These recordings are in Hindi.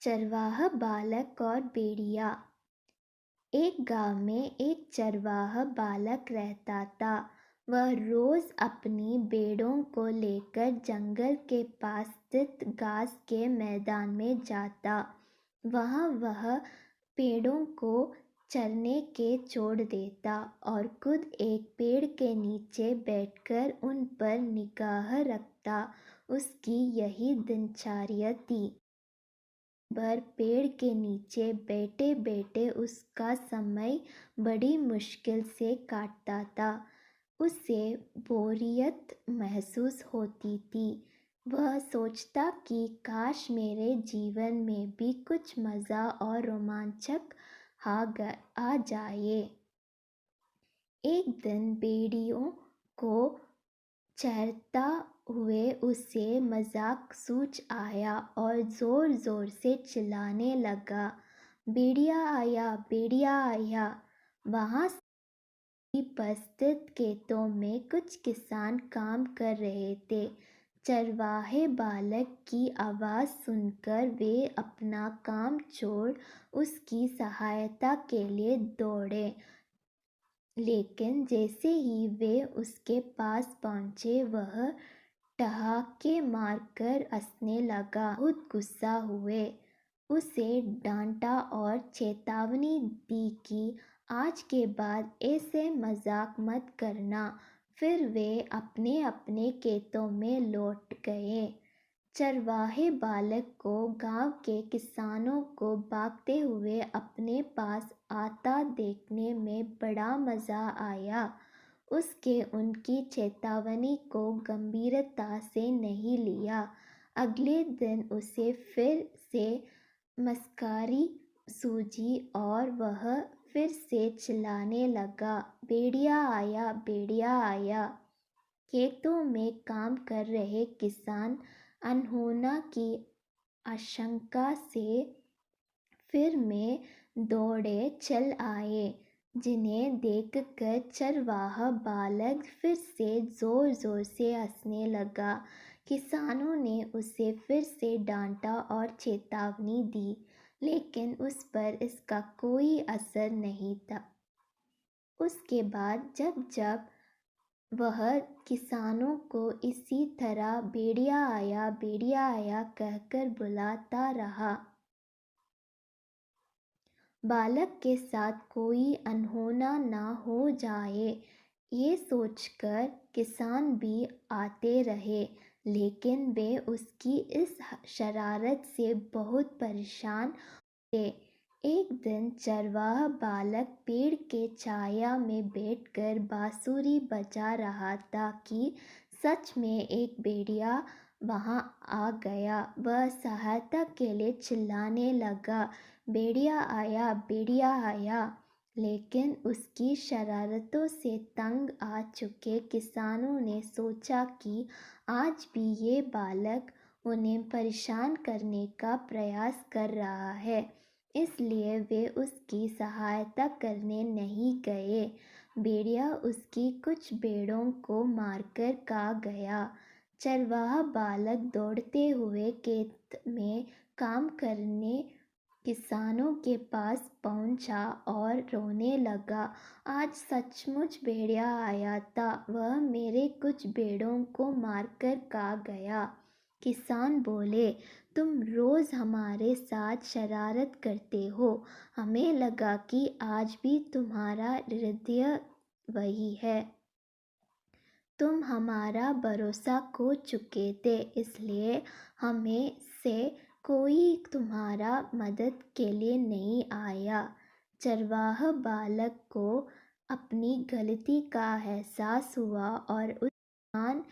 चरवाहा बालक और भेड़िया। एक गांव में एक चरवाहा बालक रहता था। वह रोज अपनी भेड़ों को लेकर जंगल के पास स्थित घास के मैदान में जाता। वहां वह पेड़ों को चरने के छोड़ देता और खुद एक पेड़ के नीचे बैठकर उन पर निगाह रखता। उसकी यही दिनचर्या थी। भर पेड़ के नीचे बैठे बैठे उसका समय बड़ी मुश्किल से काटता था। उसे बोरियत महसूस होती थी। वह सोचता कि काश मेरे जीवन में भी कुछ मज़ा और रोमांचक आ जाए। एक दिन भेड़ियों को चरता हुए उसे मजाक सूझ आया और जोर जोर से चिल्लाने लगा, भेड़िया आया, भेड़िया आया। वहां उपस्थित खेतों में कुछ किसान काम कर रहे थे। चरवाहे बालक की आवाज़ सुनकर वे अपना काम छोड़ उसकी सहायता के लिए दौड़े। लेकिन जैसे ही वे उसके पास पहुंचे वह ठहाके मारकर हंसने लगा। बहुत गुस्सा हुए उसे डांटा और चेतावनी दी कि आज के बाद ऐसे मजाक मत करना। फिर वे अपने अपने खेतों में लौट गए। चरवाहे बालक को गांव के किसानों को भागते हुए अपने पास आता देखने में बड़ा मज़ा आया। उसके उनकी चेतावनी को गंभीरता से नहीं लिया। अगले दिन उसे फिर से मस्कारी सूझी और वह फिर से चिल्लाने लगा, भेड़िया आया, भेड़िया आया। खेतों में काम कर रहे किसान अनहोनी की आशंका से फिर में दौड़े चल आए, जिन्हें देखकर चरवाहा बालक फिर से जोर जोर से हंसने लगा। किसानों ने उसे फिर से डांटा और चेतावनी दी, लेकिन उस पर इसका कोई असर नहीं था। उसके बाद जब जब वह किसानों को इसी तरह भेड़िया आया कहकर बुलाता रहा, बालक के साथ कोई अनहोना ना हो जाए, ये सोचकर किसान भी आते रहे। लेकिन वे उसकी इस शरारत से बहुत परेशान हुए। एक दिन चरवाहा बालक पेड़ के छाया में बैठकर बांसुरी बजा रहा था कि सच में एक भेड़िया वहां आ गया। वह सहायता के लिए चिल्लाने लगा, भेड़िया आया, भेड़िया आया। लेकिन उसकी शरारतों से तंग आ चुके किसानों ने सोचा कि आज भी ये बालक उन्हें परेशान करने का प्रयास कर रहा है, इसलिए वे उसकी सहायता करने नहीं गए। भेड़िया उसकी कुछ भेड़ों को मारकर खा गया। चरवाहा बालक दौड़ते हुए खेत में काम करने किसानों के पास पहुंचा और रोने लगा, आज सचमुच भेड़िया आया था, वह मेरे कुछ भेड़ों को मारकर खा गया। किसान बोले, तुम रोज हमारे साथ शरारत करते हो, हमें लगा कि आज भी तुम्हारा हृदय वही है। तुम हमारा भरोसा खो चुके थे, इसलिए हमें से कोई तुम्हारा मदद के लिए नहीं आया। चरवाहा बालक को अपनी गलती का एहसास हुआ और उस मान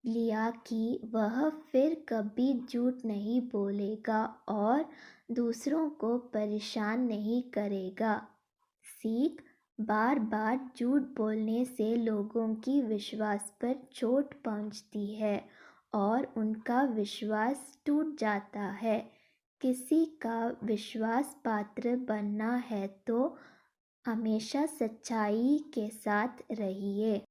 लिया कि वह फिर कभी झूठ नहीं बोलेगा और दूसरों को परेशान नहीं करेगा। सीख, बार बार झूठ बोलने से लोगों की विश्वास पर चोट पहुंचती है और उनका विश्वास टूट जाता है। किसी का विश्वास पात्र बनना है तो हमेशा सच्चाई के साथ रहिए।